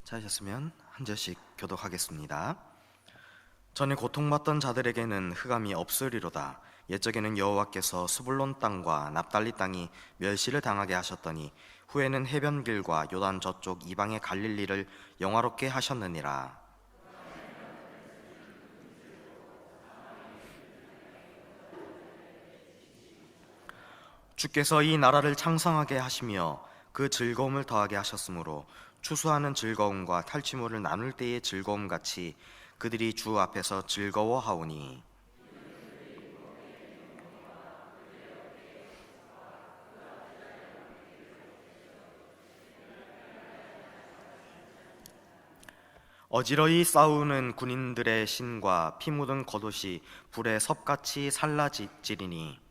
찾으셨으면 한 절씩 교독하겠습니다. 전에 고통받던 자들에게는 흑암이 없으리로다. 옛적에는 여호와께서 스불론 땅과 납달리 땅이 멸시를 당하게 하셨더니 후에는 해변길과 요단 저쪽 이방의 갈릴리를 영화롭게 하셨느니라. 주께서 이 나라를 창성하게 하시며 그 즐거움을 더하게 하셨으므로 추수하는 즐거움과 탈취물을 나눌 때의 즐거움 같이 그들이 주 앞에서 즐거워하오니 어지러이 싸우는 군인들의 신과 피 묻은 겉옷이 불에 섭같이 살라지리니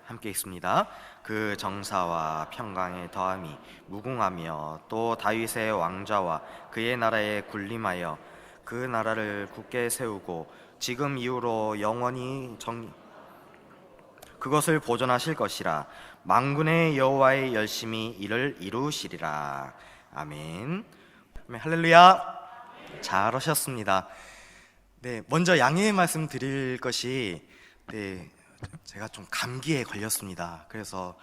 함께 있습니다. 그 정사와 평강의 더함이 무궁하며 또 다윗의 왕좌와 그의 나라에 군림하여 그 나라를 굳게 세우고 지금 이후로 영원히 그것을 보존하실 것이라. 만군의 여호와의 열심히 이를 이루시리라. 아멘. 할렐루야. 잘 오셨습니다. 네, 먼저 양해의 말씀 드릴 것이 제가 좀 감기에 걸렸습니다. 그래서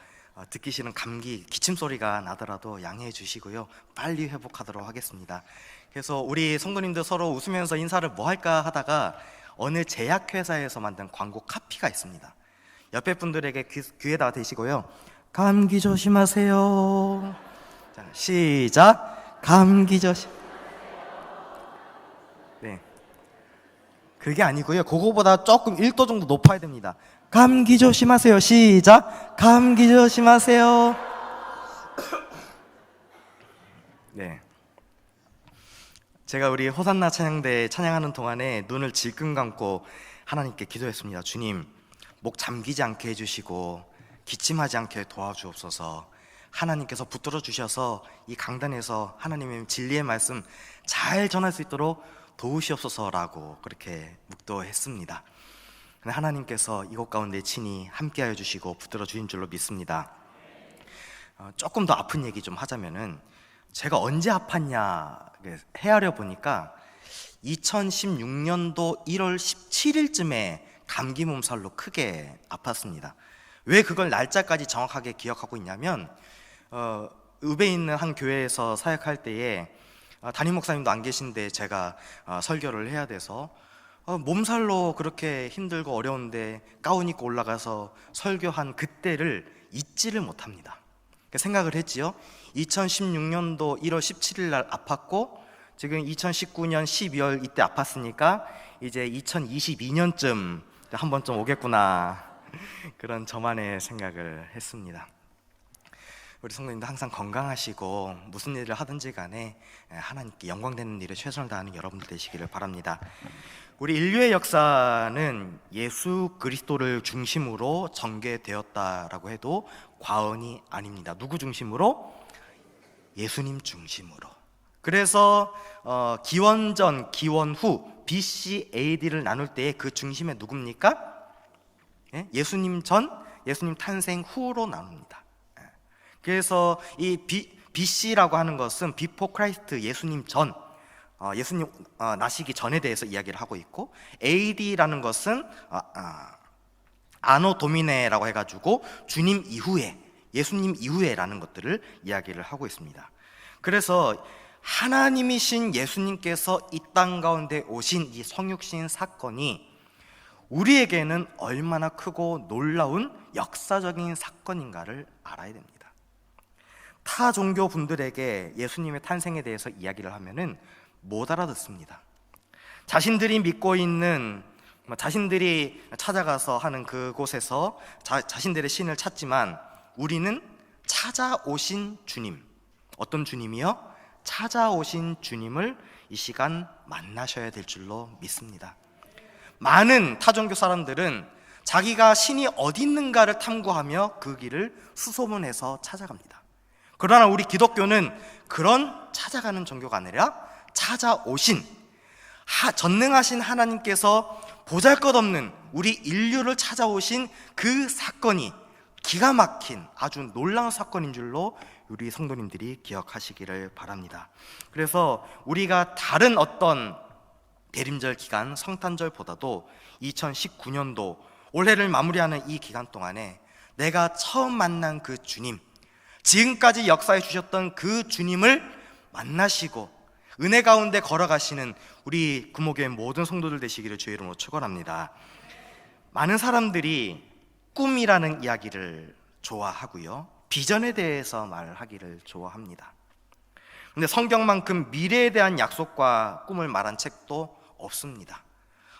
듣기 싫은 감기 기침 소리가 나더라도 양해해 주시고요, 빨리 회복하도록 하겠습니다. 그래서 우리 성도님들 서로 웃으면서 인사를 뭐 할까 하다가 어느 제약회사에서 만든 광고 카피가 있습니다. 옆에 분들에게 귀에다 대시고요, 감기 조심하세요. 자, 시작. 감기 조심. 네, 그게 아니고요, 그거보다 조금 1도 정도 높아야 됩니다. 감기 조심하세요. 시작. 감기 조심하세요. 네, 제가 우리 호산나 찬양대 찬양하는 동안에 눈을 질끈 감고 하나님께 기도했습니다. 주님, 목 잠기지 않게 해주시고 기침하지 않게 도와주옵소서. 하나님께서 붙들어 주셔서 이 강단에서 하나님의 진리의 말씀 잘 전할 수 있도록 도우시옵소서라고 그렇게 묵도했습니다. 하나님께서 이곳 가운데 친히 함께하여 주시고 붙들어 주신 줄로 믿습니다. 조금 더 아픈 얘기 좀 하자면은, 제가 언제 아팠냐 헤아려 보니까 2016년도 1월 17일쯤에 감기 몸살로 크게 아팠습니다. 왜 그걸 날짜까지 정확하게 기억하고 있냐면, 읍에 있는 한 교회에서 사역할 때에 담임 목사님도 안 계신데 제가 설교를 해야 돼서 몸살로 그렇게 힘들고 어려운데 가운 입고 올라가서 설교한 그때를 잊지를 못합니다. 생각을 했지요. 2016년도 1월 17일 날 아팠고 지금 2019년 12월 이때 아팠으니까 이제 2022년쯤 한 번쯤 오겠구나, 그런 저만의 생각을 했습니다. 우리 성도님도 항상 건강하시고 무슨 일을 하든지 간에 하나님께 영광되는 일에 최선을 다하는 여러분들 되시기를 바랍니다. 우리 인류의 역사는 예수 그리스도를 중심으로 전개되었다라고 해도 과언이 아닙니다. 누구 중심으로? 예수님 중심으로. 그래서 기원전, 기원후, BC, AD를 나눌 때 그 중심에 누굽니까? 예수님 전, 예수님 탄생 후로 나눕니다. 그래서 이 BC라고 하는 것은 Before Christ, 예수님 전, 예수님 나시기 전에 대해서 이야기를 하고 있고, AD라는 것은 아노 도미네라고 해가지고 주님 이후에, 예수님 이후에라는 것들을 이야기를 하고 있습니다. 그래서 하나님이신 예수님께서 이 땅 가운데 오신 이 성육신 사건이 우리에게는 얼마나 크고 놀라운 역사적인 사건인가를 알아야 됩니다. 타 종교 분들에게 예수님의 탄생에 대해서 이야기를 하면은 못 알아듣습니다. 자신들이 믿고 있는, 자신들이 찾아가서 하는 그곳에서 자신들의 신을 찾지만, 우리는 찾아오신 주님, 어떤 주님이요? 찾아오신 주님을 이 시간 만나셔야 될 줄로 믿습니다. 많은 타종교 사람들은 자기가 신이 어디 있는가를 탐구하며 그 길을 수소문해서 찾아갑니다. 그러나 우리 기독교는 그런 찾아가는 종교가 아니라 찾아오신 전능하신 하나님께서 보잘것없는 우리 인류를 찾아오신 그 사건이 기가 막힌 아주 놀라운 사건인 줄로 우리 성도님들이 기억하시기를 바랍니다. 그래서 우리가 다른 어떤 대림절 기간 성탄절보다도 2019년도 올해를 마무리하는 이 기간 동안에 내가 처음 만난 그 주님, 지금까지 역사해 주셨던 그 주님을 만나시고 은혜 가운데 걸어가시는 우리 금호교회 모든 성도들 되시기를 주의 이름으로 축원합니다. 많은 사람들이 꿈이라는 이야기를 좋아하고요, 비전에 대해서 말하기를 좋아합니다. 근데 성경만큼 미래에 대한 약속과 꿈을 말한 책도 없습니다.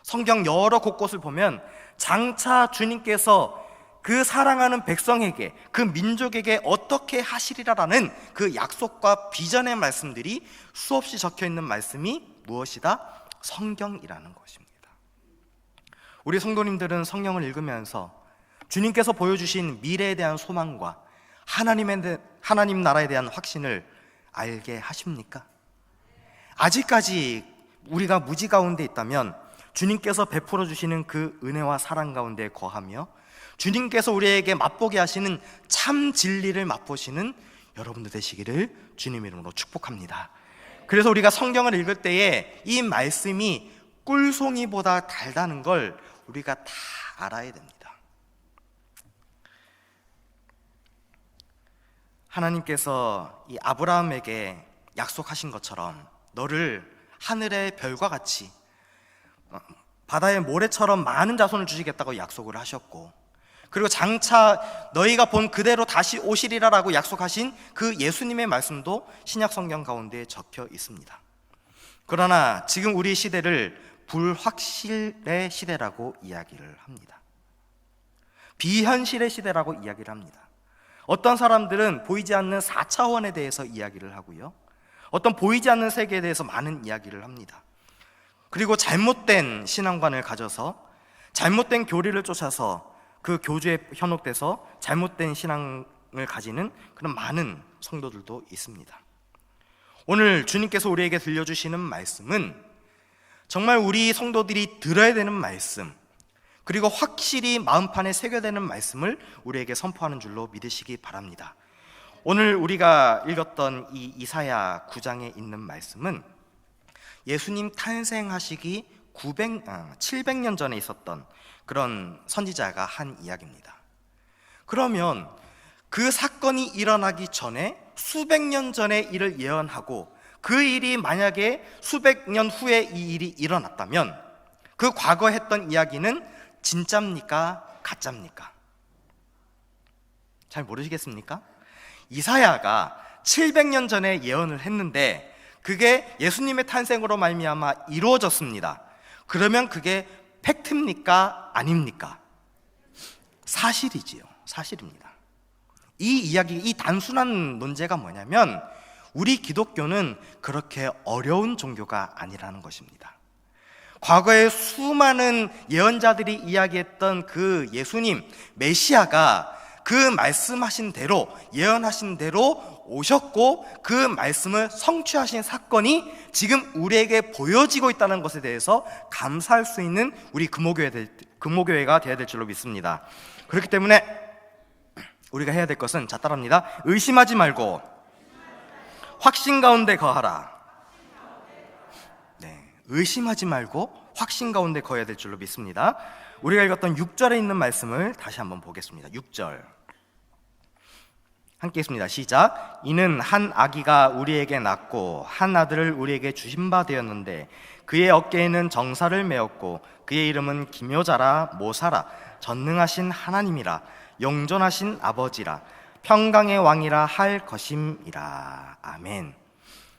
성경 여러 곳곳을 보면 장차 주님께서 그 사랑하는 백성에게, 그 민족에게 어떻게 하시리라라는 그 약속과 비전의 말씀들이 수없이 적혀 있는 말씀이 무엇이다? 성경이라는 것입니다. 우리 성도님들은 성경을 읽으면서 주님께서 보여주신 미래에 대한 소망과 하나님 나라에 대한 확신을 알게 하십니까? 아직까지 우리가 무지 가운데 있다면 주님께서 베풀어 주시는 그 은혜와 사랑 가운데 거하며 주님께서 우리에게 맛보게 하시는 참 진리를 맛보시는 여러분들 되시기를 주님 이름으로 축복합니다. 그래서 우리가 성경을 읽을 때에 이 말씀이 꿀송이보다 달다는 걸 우리가 다 알아야 됩니다. 하나님께서 이 아브라함에게 약속하신 것처럼 너를 하늘의 별과 같이 바다의 모래처럼 많은 자손을 주시겠다고 약속을 하셨고, 그리고 장차 너희가 본 그대로 다시 오시리라라고 약속하신 그 예수님의 말씀도 신약 성경 가운데 적혀 있습니다. 그러나 지금 우리 시대를 불확실의 시대라고 이야기를 합니다. 비현실의 시대라고 이야기를 합니다. 어떤 사람들은 보이지 않는 4차원에 대해서 이야기를 하고요, 어떤 보이지 않는 세계에 대해서 많은 이야기를 합니다. 그리고 잘못된 신앙관을 가져서 잘못된 교리를 쫓아서 그 교주에 현혹돼서 잘못된 신앙을 가지는 그런 많은 성도들도 있습니다. 오늘 주님께서 우리에게 들려주시는 말씀은 정말 우리 성도들이 들어야 되는 말씀, 그리고 확실히 마음판에 새겨되는 말씀을 우리에게 선포하는 줄로 믿으시기 바랍니다. 오늘 우리가 읽었던 이 이사야 9장에 있는 말씀은 예수님 탄생하시기 700년 전에 있었던 그런 선지자가 한 이야기입니다. 그러면 그 사건이 일어나기 전에 수백 년 전에 이를 예언하고 그 일이 만약에 수백 년 후에 이 일이 일어났다면 그 과거에 했던 이야기는 진짜입니까? 가짜입니까? 잘 모르시겠습니까? 이사야가 700년 전에 예언을 했는데 그게 예수님의 탄생으로 말미암아 이루어졌습니다. 그러면 그게 팩트입니까? 아닙니까? 사실이지요. 사실입니다. 이 이야기, 이 단순한 논제가 뭐냐면 우리 기독교는 그렇게 어려운 종교가 아니라는 것입니다. 과거에 수많은 예언자들이 이야기했던 그 예수님, 메시아가 그 말씀하신 대로, 예언하신 대로 오셨고 그 말씀을 성취하신 사건이 지금 우리에게 보여지고 있다는 것에 대해서 감사할 수 있는 우리 금호교회가 되어야 될 줄로 믿습니다. 그렇기 때문에 우리가 해야 될 것은, 자 따라합니다. 의심하지 말고 확신 가운데 거하라. 네, 의심하지 말고 확신 가운데 거해야 될 줄로 믿습니다. 우리가 읽었던 6절에 있는 말씀을 다시 한번 보겠습니다. 6절 함께 읽습니다. 시작. 이는 한 아기가 우리에게 낳고 한 아들을 우리에게 주신 바 되었는데 그의 어깨에는 정사를 메었고 그의 이름은 기묘자라 모사라 전능하신 하나님이라 영존하신 아버지라 평강의 왕이라 할 것임이라. 아멘.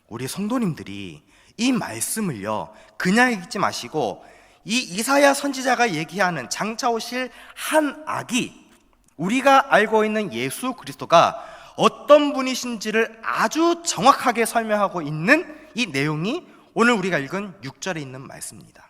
우리 성도님들이 이 말씀을요 그냥 읽지 마시고 이 이사야 선지자가 얘기하는 장차 오실 한 아기, 우리가 알고 있는 예수 그리스도가 어떤 분이신지를 아주 정확하게 설명하고 있는 이 내용이 오늘 우리가 읽은 6절에 있는 말씀입니다.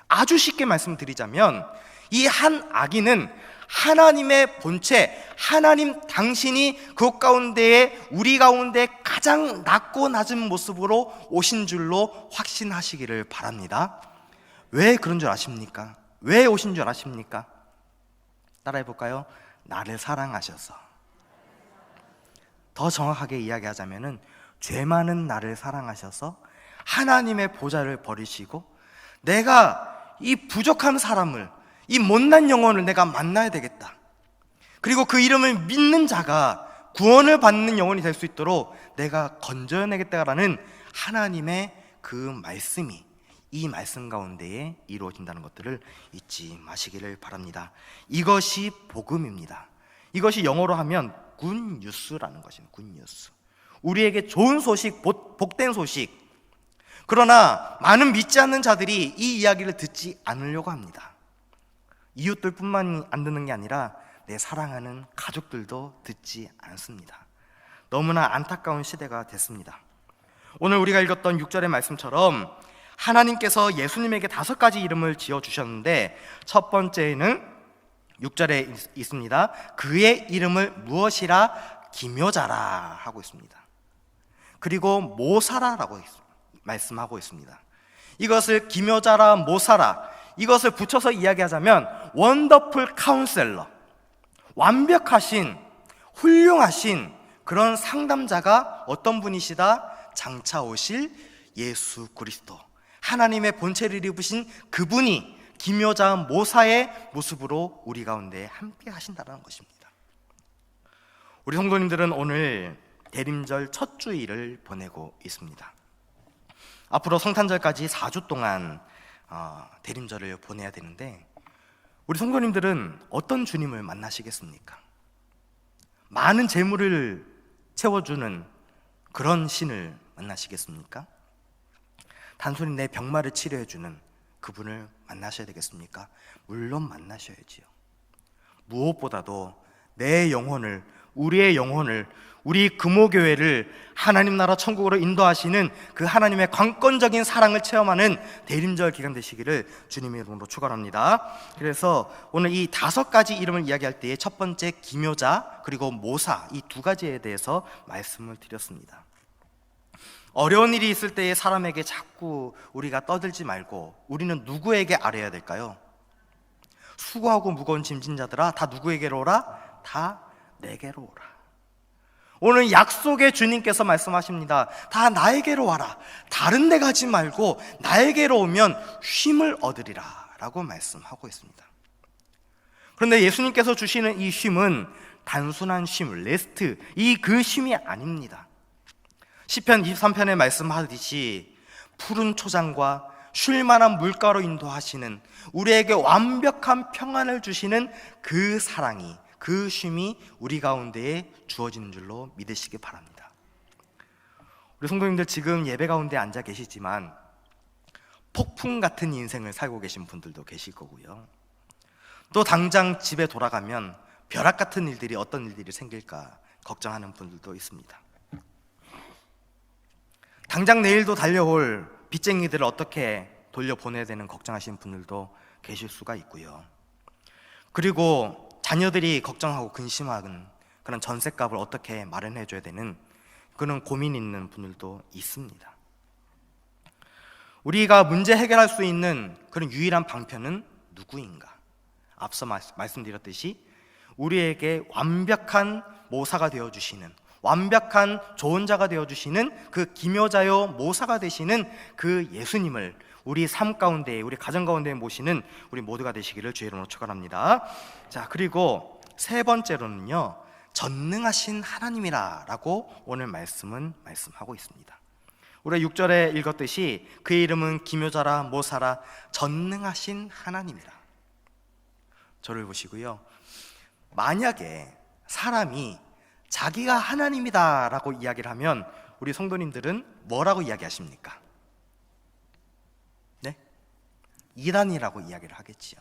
아주 쉽게 말씀드리자면 이 한 아기는 하나님의 본체, 하나님 당신이 그 가운데에 우리 가운데 가장 낮고 낮은 모습으로 오신 줄로 확신하시기를 바랍니다. 왜 그런 줄 아십니까? 왜 오신 줄 아십니까? 따라해 볼까요? 나를 사랑하셔서. 더 정확하게 이야기하자면은 죄 많은 나를 사랑하셔서 하나님의 보좌를 버리시고 내가 이 부족한 사람을, 이 못난 영혼을 내가 만나야 되겠다. 그리고 그 이름을 믿는 자가 구원을 받는 영혼이 될 수 있도록 내가 건져내겠다라는 하나님의 그 말씀이 이 말씀 가운데에 이루어진다는 것들을 잊지 마시기를 바랍니다. 이것이 복음입니다. 이것이 영어로 하면 굿뉴스라는 것입니다. 굿뉴스. 우리에게 좋은 소식, 복된 소식. 그러나 많은 믿지 않는 자들이 이 이야기를 듣지 않으려고 합니다. 이웃들뿐만 안 듣는 게 아니라 내 사랑하는 가족들도 듣지 않습니다. 너무나 안타까운 시대가 됐습니다. 오늘 우리가 읽었던 6절의 말씀처럼 하나님께서 예수님에게 5가지 이름을 지어주셨는데 첫 번째는 6절에 있습니다. 그의 이름을 무엇이라 기묘자라 하고 있습니다. 그리고 모사라라고 말씀하고 있습니다. 이것을 기묘자라 모사라, 이것을 붙여서 이야기하자면 원더풀 카운셀러, 완벽하신 훌륭하신 그런 상담자가 어떤 분이시다? 장차 오실 예수 그리스도, 하나님의 본체를 입으신 그분이 기묘자 모사의 모습으로 우리 가운데 함께 하신다는 것입니다. 우리 성도님들은 오늘 대림절 첫 주일을 보내고 있습니다. 앞으로 성탄절까지 4주 동안 대림절을 보내야 되는데 우리 성도님들은 어떤 주님을 만나시겠습니까? 많은 재물을 채워주는 그런 신을 만나시겠습니까? 단순히 내 병마를 치료해주는 그분을 만나셔야 되겠습니까? 물론 만나셔야지요. 무엇보다도 내 영혼을, 우리의 영혼을, 우리 금호교회를 하나님 나라 천국으로 인도하시는 그 하나님의 관건적인 사랑을 체험하는 대림절 기간 되시기를 주님의 이름으로 축원합니다. 그래서 오늘 이 5가지 이름을 이야기할 때에 첫 번째 기묘자 그리고 모사, 이 2가지에 대해서 말씀을 드렸습니다. 어려운 일이 있을 때에 사람에게 자꾸 우리가 떠들지 말고 우리는 누구에게 아뢰야 될까요? 수고하고 무거운 짐진 자들아 다 누구에게로 오라? 다 내게로 오라. 오늘 약속의 주님께서 말씀하십니다. 다 나에게로 와라. 다른 데 가지 말고 나에게로 오면 쉼을 얻으리라 라고 말씀하고 있습니다. 그런데 예수님께서 주시는 이 쉼은 단순한 쉼, 레스트, 그 쉼이 아닙니다. 시편 23편에 말씀하듯이 푸른 초장과 쉴만한 물가로 인도하시는, 우리에게 완벽한 평안을 주시는 그 사랑이, 그 쉼이 우리 가운데에 주어지는 줄로 믿으시기 바랍니다. 우리 성도님들 지금 예배 가운데 앉아 계시지만 폭풍 같은 인생을 살고 계신 분들도 계실 거고요. 또 당장 집에 돌아가면 벼락 같은 일들이, 어떤 일들이 생길까 걱정하는 분들도 있습니다. 당장 내일도 달려올 빚쟁이들을 어떻게 돌려보내야 되는 걱정하시는 분들도 계실 수가 있고요. 그리고 자녀들이 걱정하고 근심하는 그런 전셋값을 어떻게 마련해줘야 되는 그런 고민 있는 분들도 있습니다. 우리가 문제 해결할 수 있는 그런 유일한 방편은 누구인가? 앞서 말씀드렸듯이 우리에게 완벽한 모사가 되어주시는, 완벽한 조언자가 되어주시는 그 기묘자요 모사가 되시는 그 예수님을 우리 삶 가운데, 우리 가정 가운데 모시는 우리 모두가 되시기를 주의 이름으로 축원합니다. 자, 그리고 세 번째로는요, 전능하신 하나님이라 라고 오늘 말씀하고 있습니다. 우리 6절에 읽었듯이 그의 이름은 기묘자라 모사라 전능하신 하나님이라. 저를 보시고요, 만약에 사람이 자기가 하나님이다 라고 이야기를 하면 우리 성도님들은 뭐라고 이야기하십니까? 네? 이단이라고 이야기를 하겠지요.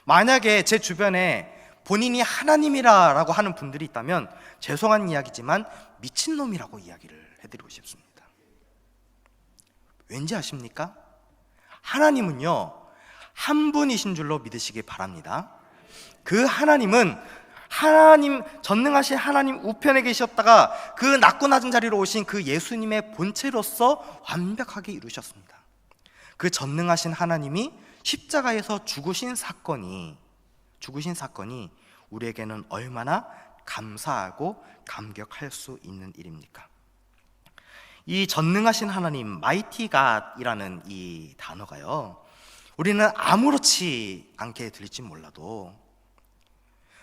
만약에 제 주변에 본인이 하나님이라 라고 하는 분들이 있다면 죄송한 이야기지만 미친놈이라고 이야기를 해드리고 싶습니다. 왠지 아십니까? 하나님은요, 한 분이신 줄로 믿으시기 바랍니다. 그 하나님은 하나님, 전능하신 하나님 우편에 계셨다가 그 낮고 낮은 자리로 오신 그 예수님의 본체로서 완벽하게 이루셨습니다. 그 전능하신 하나님이 십자가에서 죽으신 사건이 우리에게는 얼마나 감사하고 감격할 수 있는 일입니까? 이 전능하신 하나님, 마이티 갓이라는 이 단어가요, 우리는 아무렇지 않게 들릴지 몰라도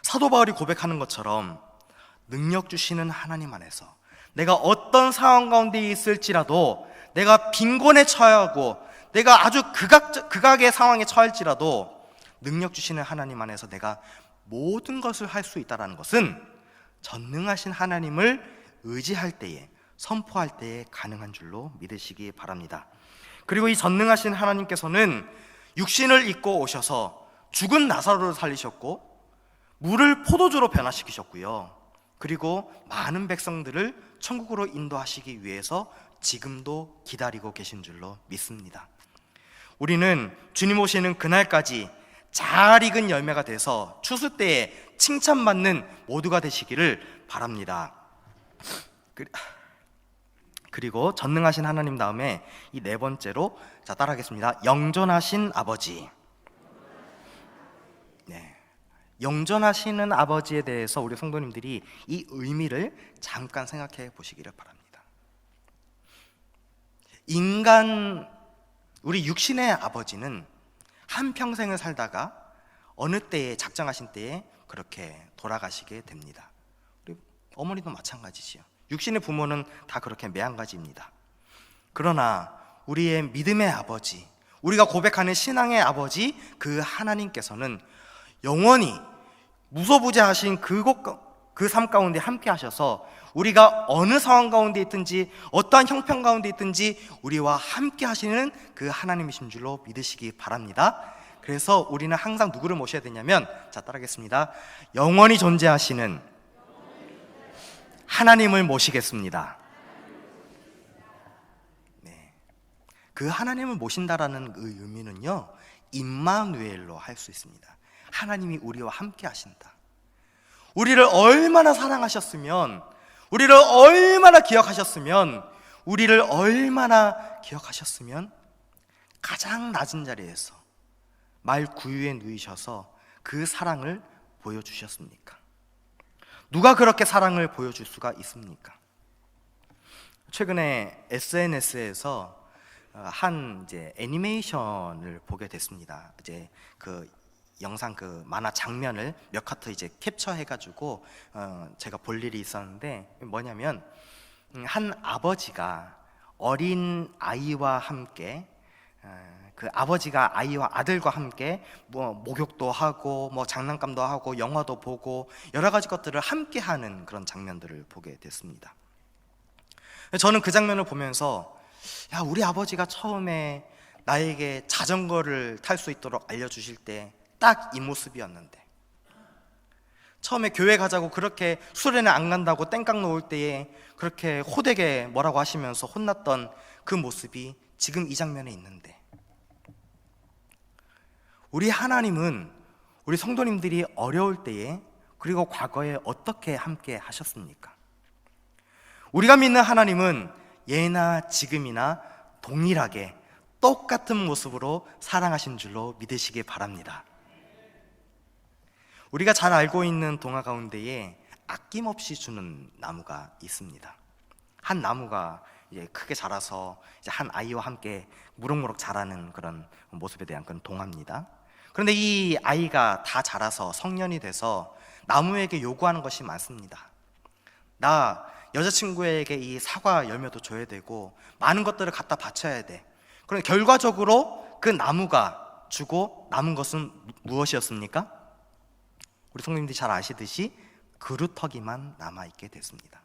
사도 바울이 고백하는 것처럼 능력 주시는 하나님 안에서 내가 어떤 상황 가운데 있을지라도, 내가 빈곤에 처해야 하고 내가 아주 극악의 상황에 처할지라도 능력 주시는 하나님 안에서 내가 모든 것을 할 수 있다는 것은 전능하신 하나님을 의지할 때에, 선포할 때에 가능한 줄로 믿으시기 바랍니다. 그리고 이 전능하신 하나님께서는 육신을 입고 오셔서 죽은 나사로를 살리셨고 물을 포도주로 변화시키셨고요, 그리고 많은 백성들을 천국으로 인도하시기 위해서 지금도 기다리고 계신 줄로 믿습니다. 우리는 주님 오시는 그날까지 잘 익은 열매가 돼서 추수 때에 칭찬받는 모두가 되시기를 바랍니다. 그리고 전능하신 하나님 다음에 이 네 번째로, 자, 따라하겠습니다. 영존하신 아버지. 네, 영존하시는 아버지에 대해서 우리 성도님들이 이 의미를 잠깐 생각해 보시기를 바랍니다. 우리 육신의 아버지는 한평생을 살다가 어느 때에, 작정하신 때에 그렇게 돌아가시게 됩니다. 우리 어머니도 마찬가지지요. 육신의 부모는 다 그렇게 매한가지입니다. 그러나 우리의 믿음의 아버지, 우리가 고백하는 신앙의 아버지, 그 하나님께서는 영원히 무소부재하신 그 삶 가운데 함께 하셔서 우리가 어느 상황 가운데 있든지 어떠한 형편 가운데 있든지 우리와 함께 하시는 그 하나님이신 줄로 믿으시기 바랍니다. 그래서 우리는 항상 누구를 모셔야 되냐면, 자, 따라하겠습니다. 영원히 존재하시는 하나님을 모시겠습니다. 네, 그 하나님을 모신다라는 그 의미는요, 임마누엘로 할 수 있습니다. 하나님이 우리와 함께 하신다. 우리를 얼마나 사랑하셨으면, 우리를 얼마나 기억하셨으면, 우리를 얼마나 기억하셨으면 가장 낮은 자리에서 말 구유에 누이셔서 그 사랑을 보여주셨습니까? 누가 그렇게 사랑을 보여줄 수가 있습니까? 최근에 SNS에서 한 애니메이션을 보게 됐습니다. 이제 그 영상, 그 만화 장면을 몇 카트 이제 캡처해가지고 제가 볼 일이 있었는데, 뭐냐면 한 아버지가 어린 아이와 함께, 그 아버지가 아이와 아들과 함께 목욕도 하고 장난감도 하고 영화도 보고 여러 가지 것들을 함께 하는 그런 장면들을 보게 됐습니다. 저는 그 장면을 보면서, 야, 우리 아버지가 처음에 나에게 자전거를 탈 수 있도록 알려주실 때 딱 이 모습이었는데, 처음에 교회 가자고 그렇게 수련회 안 간다고 땡깡 놓을 때에 그렇게 호되게 뭐라고 하시면서 혼났던 그 모습이 지금 이 장면에 있는데, 우리 하나님은 우리 성도님들이 어려울 때에, 그리고 과거에 어떻게 함께 하셨습니까? 우리가 믿는 하나님은 예나 지금이나 동일하게 똑같은 모습으로 사랑하신 줄로 믿으시기 바랍니다. 우리가 잘 알고 있는 동화 가운데에 아낌없이 주는 나무가 있습니다. 한 나무가 이제 크게 자라서 이제 한 아이와 함께 무럭무럭 자라는 그런 모습에 대한 그런 동화입니다. 그런데 이 아이가 다 자라서 성년이 돼서 나무에게 요구하는 것이 많습니다. 나 여자친구에게 이 사과 열매도 줘야 되고 많은 것들을 갖다 바쳐야 돼. 그런데 결과적으로 그 나무가 주고 남은 것은 무엇이었습니까? 우리 성도님들이 잘 아시듯이 그루터기만 남아있게 됐습니다.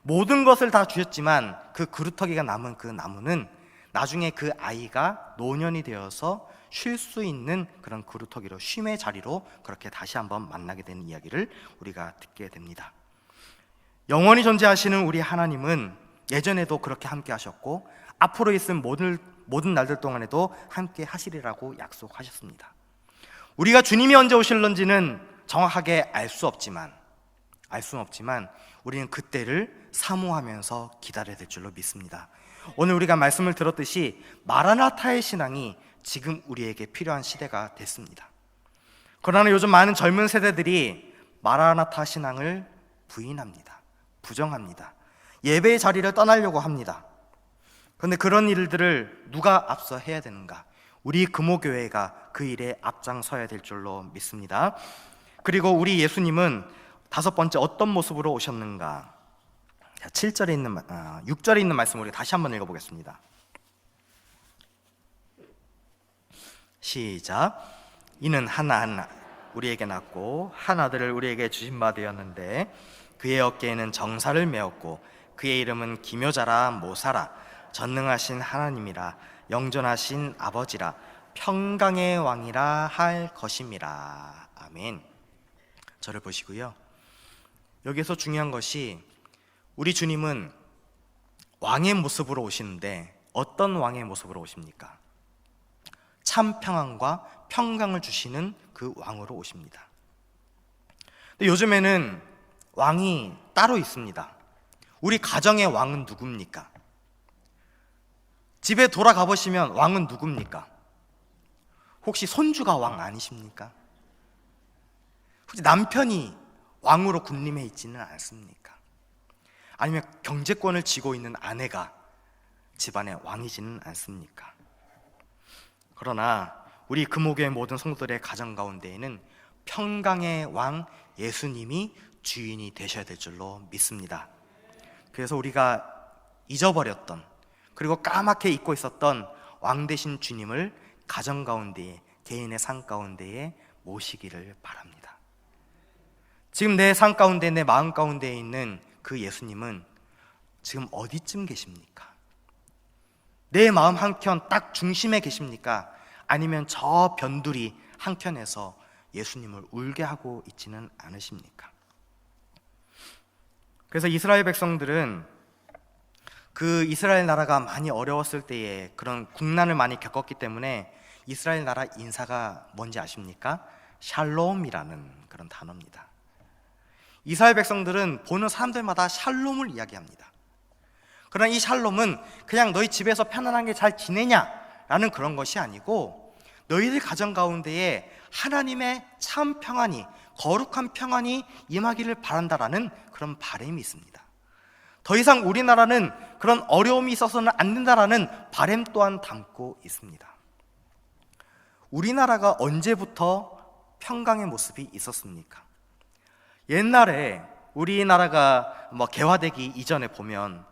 모든 것을 다 주셨지만 그 그루터기가 남은 그 나무는 나중에 그 아이가 노년이 되어서 쉴 수 있는 그런 그루터기로, 쉼의 자리로 그렇게 다시 한번 만나게 되는 이야기를 우리가 듣게 됩니다. 영원히 존재하시는 우리 하나님은 예전에도 그렇게 함께 하셨고 앞으로 있을 모든 날들 동안에도 함께 하시리라고 약속하셨습니다. 우리가 주님이 언제 오실런지는 정확하게 알 수는 없지만 우리는 그때를 사모하면서 기다려야 될 줄로 믿습니다. 오늘 우리가 말씀을 들었듯이 마라나타의 신앙이 지금 우리에게 필요한 시대가 됐습니다. 그러나 요즘 많은 젊은 세대들이 마라나타 신앙을 부인합니다. 부정합니다. 예배의 자리를 떠나려고 합니다. 그런데 그런 일들을 누가 앞서 해야 되는가? 우리 금호교회가 그 일에 앞장서야 될 줄로 믿습니다. 그리고 우리 예수님은 다섯 번째 어떤 모습으로 오셨는가? 6절에 있는 말씀을 우리 다시 한번 읽어보겠습니다. 시작. 이는 하나 우리에게 낳고 한 아들을 우리에게 주신 바 되었는데 그의 어깨에는 정사를 메었고 그의 이름은 기묘자라 모사라 전능하신 하나님이라 영존하신 아버지라 평강의 왕이라 할 것임이라. 아멘. 저를 보시고요. 여기서 중요한 것이 우리 주님은 왕의 모습으로 오시는데 어떤 왕의 모습으로 오십니까? 참 평안과 평강을 주시는 그 왕으로 오십니다. 근데 요즘에는 왕이 따로 있습니다. 우리 가정의 왕은 누굽니까? 집에 돌아가 보시면 왕은 누굽니까? 혹시 손주가 왕 아니십니까? 혹시 남편이 왕으로 군림해 있지는 않습니까? 아니면 경제권을 쥐고 있는 아내가 집안의 왕이지는 않습니까? 그러나 우리 금호교회 모든 성도들의 가정 가운데에는 평강의 왕 예수님이 주인이 되셔야 될 줄로 믿습니다. 그래서 우리가 잊어버렸던 그리고 까맣게 잊고 있었던 왕 되신 주님을 가정 가운데에, 개인의 삶 가운데에 모시기를 바랍니다. 지금 내 삶 가운데, 내 마음 가운데에 있는 그 예수님은 지금 어디쯤 계십니까? 내 마음 한켠 딱 중심에 계십니까? 아니면 저 변두리 한켠에서 예수님을 울게 하고 있지는 않으십니까? 그래서 이스라엘 백성들은 그 이스라엘 나라가 많이 어려웠을 때에 그런 국난을 많이 겪었기 때문에 이스라엘 나라 인사가 뭔지 아십니까? 샬롬이라는 그런 단어입니다. 이스라엘 백성들은 보는 사람들마다 샬롬을 이야기합니다. 그러나 이 샬롬은 그냥 너희 집에서 편안하게 잘 지내냐라는 그런 것이 아니고 너희들 가정 가운데에 하나님의 참 평안이, 거룩한 평안이 임하기를 바란다라는 그런 바람이 있습니다. 더 이상 우리나라는 그런 어려움이 있어서는 안 된다라는 바람 또한 담고 있습니다. 우리나라가 언제부터 평강의 모습이 있었습니까? 옛날에 우리나라가 개화되기 이전에 보면,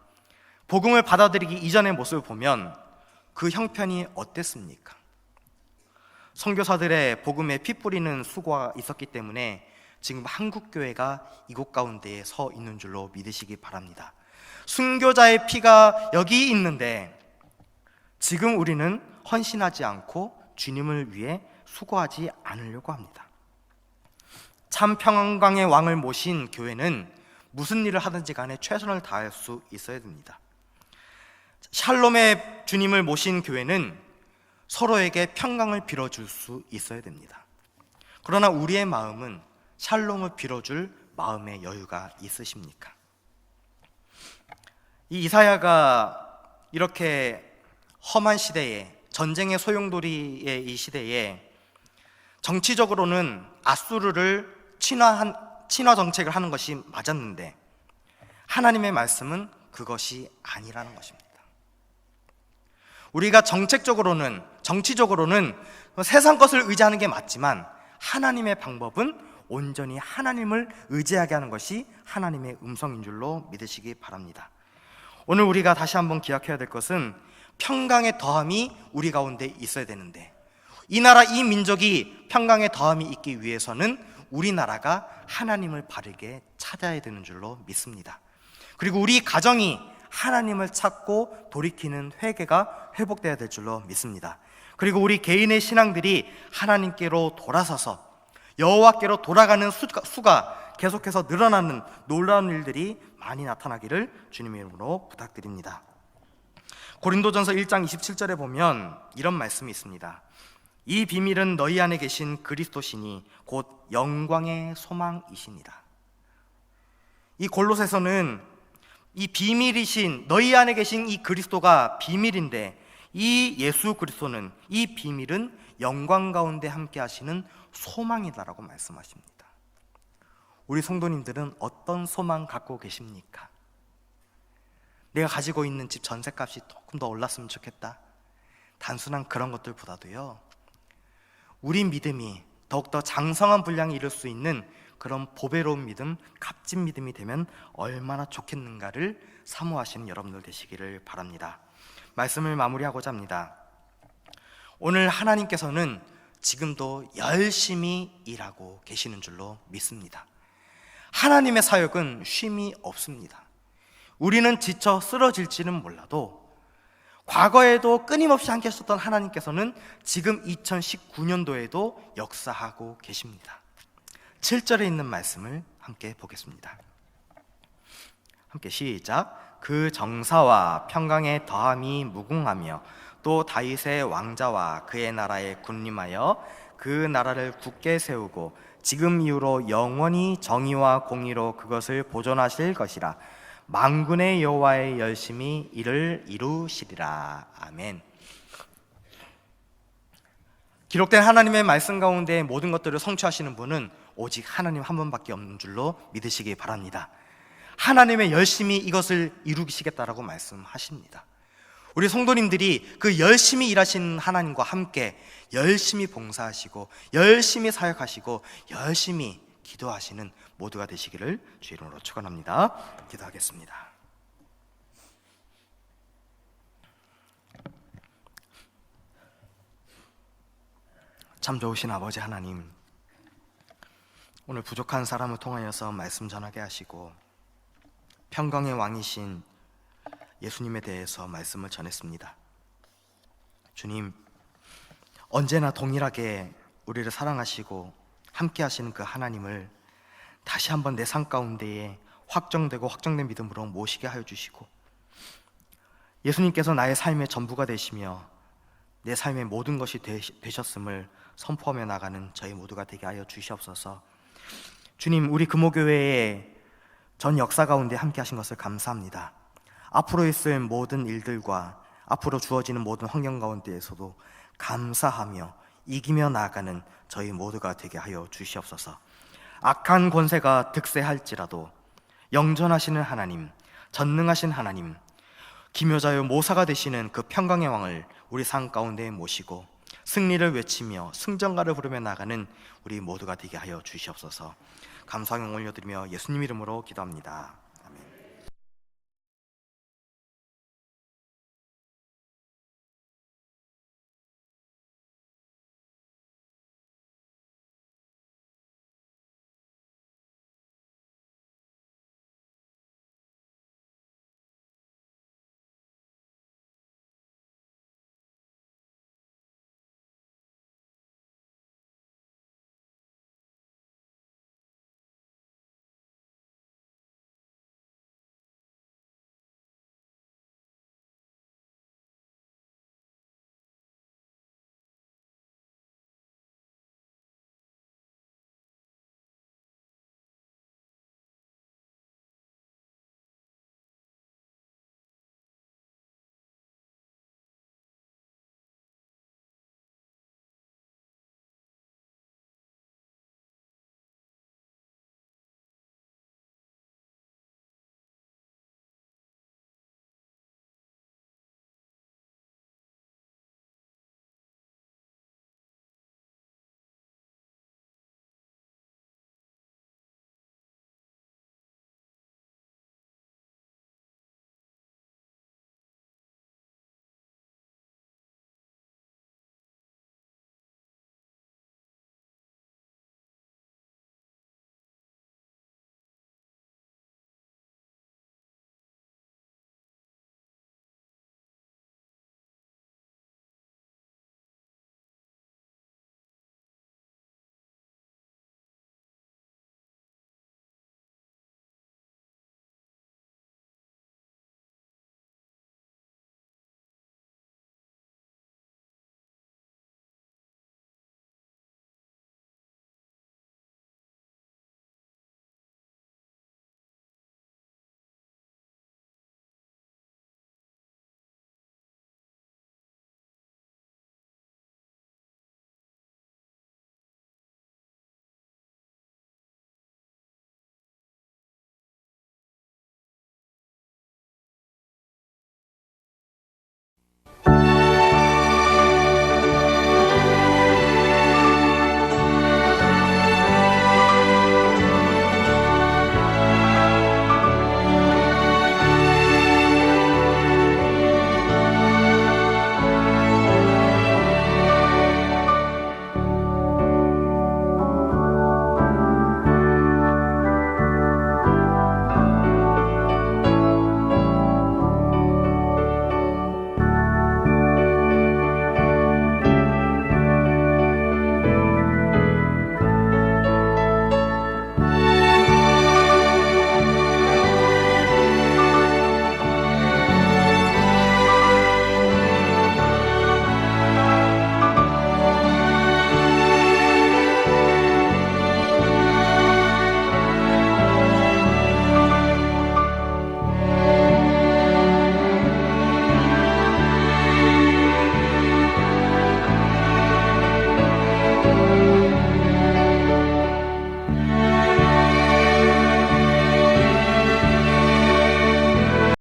복음을 받아들이기 이전의 모습을 보면 그 형편이 어땠습니까? 선교사들의 복음에 피 뿌리는 수고가 있었기 때문에 지금 한국교회가 이곳 가운데에 서 있는 줄로 믿으시기 바랍니다. 순교자의 피가 여기 있는데 지금 우리는 헌신하지 않고 주님을 위해 수고하지 않으려고 합니다. 참 평강의 왕을 모신 교회는 무슨 일을 하든지 간에 최선을 다할 수 있어야 됩니다. 샬롬의 주님을 모신 교회는 서로에게 평강을 빌어줄 수 있어야 됩니다. 그러나 우리의 마음은 샬롬을 빌어줄 마음의 여유가 있으십니까? 이 이사야가 이렇게 험한 시대에, 전쟁의 소용돌이의 이 시대에 정치적으로는 아수르를 친화 정책을 하는 것이 맞았는데 하나님의 말씀은 그것이 아니라는 것입니다. 우리가 정책적으로는, 정치적으로는 세상 것을 의지하는 게 맞지만 하나님의 방법은 온전히 하나님을 의지하게 하는 것이 하나님의 음성인 줄로 믿으시기 바랍니다. 오늘 우리가 다시 한번 기억해야 될 것은 평강의 더함이 우리 가운데 있어야 되는데, 이 나라, 이 민족이 평강의 더함이 있기 위해서는 우리나라가 하나님을 바르게 찾아야 되는 줄로 믿습니다. 그리고 우리 가정이 하나님을 찾고 돌이키는 회개가 회복되어야 될 줄로 믿습니다. 그리고 우리 개인의 신앙들이 하나님께로 돌아서서 여호와께로 돌아가는 수가 계속해서 늘어나는 놀라운 일들이 많이 나타나기를 주님의 이름으로 부탁드립니다. 고린도전서 1장 27절에 보면 이런 말씀이 있습니다. 이 비밀은 너희 안에 계신 그리스도시니 곧 영광의 소망이시니라. 이 골로새서는 이 비밀이신 너희 안에 계신 이 그리스도가 비밀인데, 이 예수 그리스도는, 이 비밀은 영광 가운데 함께 하시는 소망이다라고 말씀하십니다. 우리 성도님들은 어떤 소망 갖고 계십니까? 내가 가지고 있는 집 전셋값이 조금 더 올랐으면 좋겠다, 단순한 그런 것들보다도요, 우리 믿음이 더욱더 장성한 분량에 이를 수 있는 그런 보배로운 믿음, 값진 믿음이 되면 얼마나 좋겠는가를 사모하시는 여러분들 되시기를 바랍니다. 말씀을 마무리하고자 합니다. 오늘 하나님께서는 지금도 열심히 일하고 계시는 줄로 믿습니다. 하나님의 사역은 쉼이 없습니다. 우리는 지쳐 쓰러질지는 몰라도 과거에도 끊임없이 함께 하셨던 하나님께서는 지금 2019년도에도 역사하고 계십니다. 7절에 있는 말씀을 함께 보겠습니다. 함께 시작. 그 정사와 평강의 더함이 무궁하며 또 다윗의 왕자와 그의 나라에 군림하여 그 나라를 굳게 세우고 지금 이후로 영원히 정의와 공의로 그것을 보존하실 것이라. 만군의 여호와의 열심히 이를 이루시리라. 아멘. 기록된 하나님의 말씀 가운데 모든 것들을 성취하시는 분은 오직 하나님 한 분밖에 없는 줄로 믿으시기 바랍니다. 하나님의 열심히 이것을 이루시겠다라고 말씀하십니다. 우리 성도님들이 그 열심히 일하시는 하나님과 함께 열심히 봉사하시고 열심히 사역하시고 열심히 기도하시는 모두가 되시기를 주의 이름으로 축원합니다. 기도하겠습니다. 참 좋으신 아버지 하나님, 오늘 부족한 사람을 통하여서 말씀 전하게 하시고 평강의 왕이신 예수님에 대해서 말씀을 전했습니다. 주님, 언제나 동일하게 우리를 사랑하시고 함께 하시는 그 하나님을 다시 한번 내 삶 가운데에 확정되고 확정된 믿음으로 모시게 하여 주시고, 예수님께서 나의 삶의 전부가 되시며 내 삶의 모든 것이 되셨음을 선포하며 나가는 저희 모두가 되게 하여 주시옵소서. 주님, 우리 금호교회의 전 역사 가운데 함께 하신 것을 감사합니다. 앞으로 있을 모든 일들과 앞으로 주어지는 모든 환경 가운데에서도 감사하며 이기며 나아가는 저희 모두가 되게 하여 주시옵소서. 악한 권세가 득세할지라도 영존하시는 하나님, 전능하신 하나님, 기묘자요 모사가 되시는 그 평강의 왕을 우리 삶 가운데 모시고 승리를 외치며 승전가를 부르며 나가는 우리 모두가 되게 하여 주시옵소서. 감사하며 올려드리며 예수님 이름으로 기도합니다.